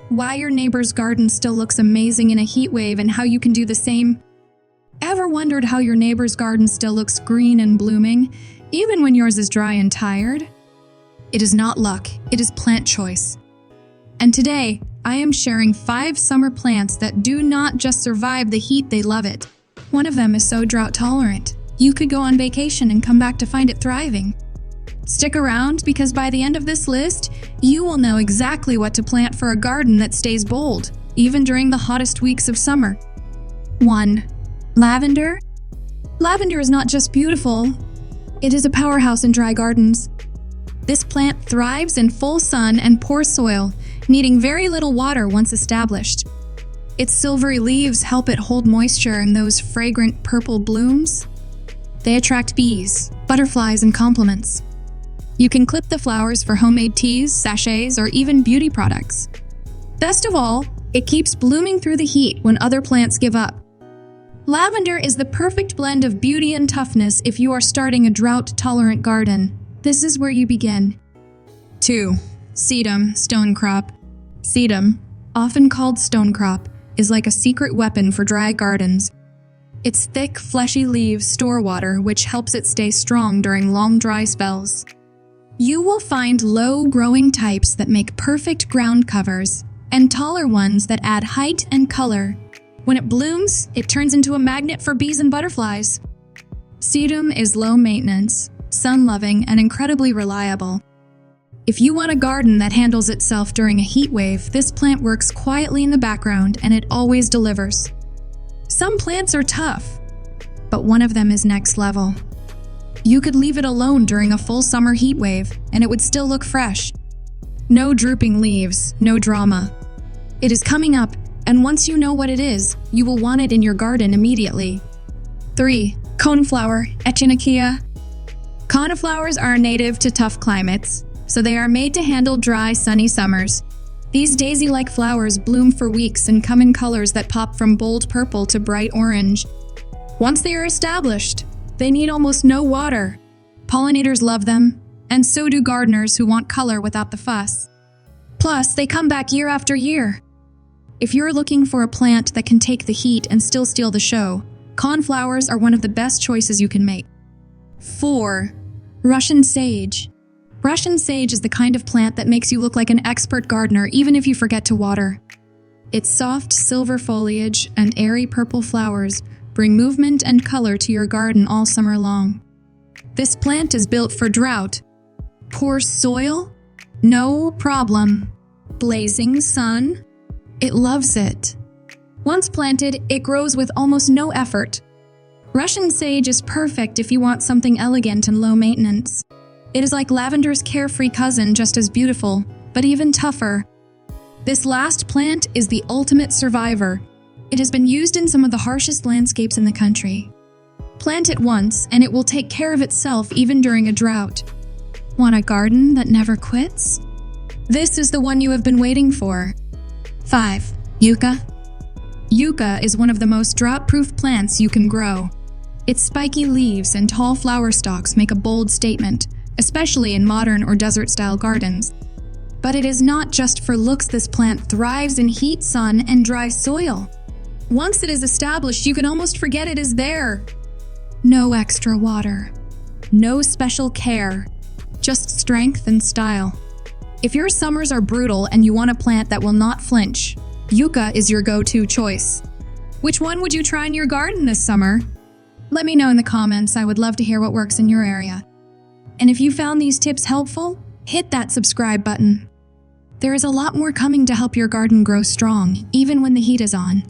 why your neighbor's garden still looks amazing in a heat wave and how you can do the same. Ever wondered how your neighbor's garden still looks green and blooming, even when yours is dry and tired? It is not luck, it is plant choice. And today, I am sharing 5 summer plants that do not just survive the heat, they love it. One of them is so drought tolerant, you could go on vacation and come back to find it thriving. Stick around, because by the end of this list, you will know exactly what to plant for a garden that stays bold, even during the hottest weeks of summer. 1. Lavender. Lavender is not just beautiful, it is a powerhouse in dry gardens. This plant thrives in full sun and poor soil, needing very little water once established. Its silvery leaves help it hold moisture, and those fragrant purple blooms, they attract bees, butterflies, and compliments. You can clip the flowers for homemade teas, sachets, or even beauty products. Best of all, it keeps blooming through the heat when other plants give up. Lavender is the perfect blend of beauty and toughness if you are starting a drought-tolerant garden. This is where you begin. 2. Sedum Stonecrop. Sedum, often called stonecrop, is like a secret weapon for dry gardens. Its thick, fleshy leaves store water, which helps it stay strong during long dry spells. You will find low-growing types that make perfect ground covers, and taller ones that add height and color. When it blooms, it turns into a magnet for bees and butterflies. Sedum is low maintenance, sun-loving, and incredibly reliable. If you want a garden that handles itself during a heat wave, this plant works quietly in the background and it always delivers. Some plants are tough, but one of them is next level. You could leave it alone during a full summer heat wave and it would still look fresh. No drooping leaves, no drama. It is coming up, and once you know what it is, you will want it in your garden immediately. 3. Coneflower, Echinacea. Coneflowers are native to tough climates, so they are made to handle dry, sunny summers. These daisy-like flowers bloom for weeks and come in colors that pop from bold purple to bright orange. Once they are established, they need almost no water. Pollinators love them, and so do gardeners who want color without the fuss. Plus, they come back year after year. If you're looking for a plant that can take the heat and still steal the show, coneflowers are one of the best choices you can make. 4. Russian sage. Russian sage is the kind of plant that makes you look like an expert gardener even if you forget to water. Its soft silver foliage and airy purple flowers bring movement and color to your garden all summer long. This plant is built for drought. Poor soil? No problem. Blazing sun? It loves it. Once planted, it grows with almost no effort. Russian sage is perfect if you want something elegant and low maintenance. It is like lavender's carefree cousin, just as beautiful, but even tougher. This last plant is the ultimate survivor. It has been used in some of the harshest landscapes in the country. Plant it once, and it will take care of itself even during a drought. Want a garden that never quits? This is the one you have been waiting for. 5. Yucca. Yucca is one of the most drought-proof plants you can grow. Its spiky leaves and tall flower stalks make a bold statement, especially in modern or desert-style gardens. But it is not just for looks. This plant thrives in heat, sun, and dry soil. Once it is established, you can almost forget it is there. No extra water. No special care. Just strength and style. If your summers are brutal and you want a plant that will not flinch, Yucca is your go-to choice. Which one would you try in your garden this summer? Let me know in the comments. I would love to hear what works in your area. And if you found these tips helpful, hit that subscribe button. There is a lot more coming to help your garden grow strong, even when the heat is on.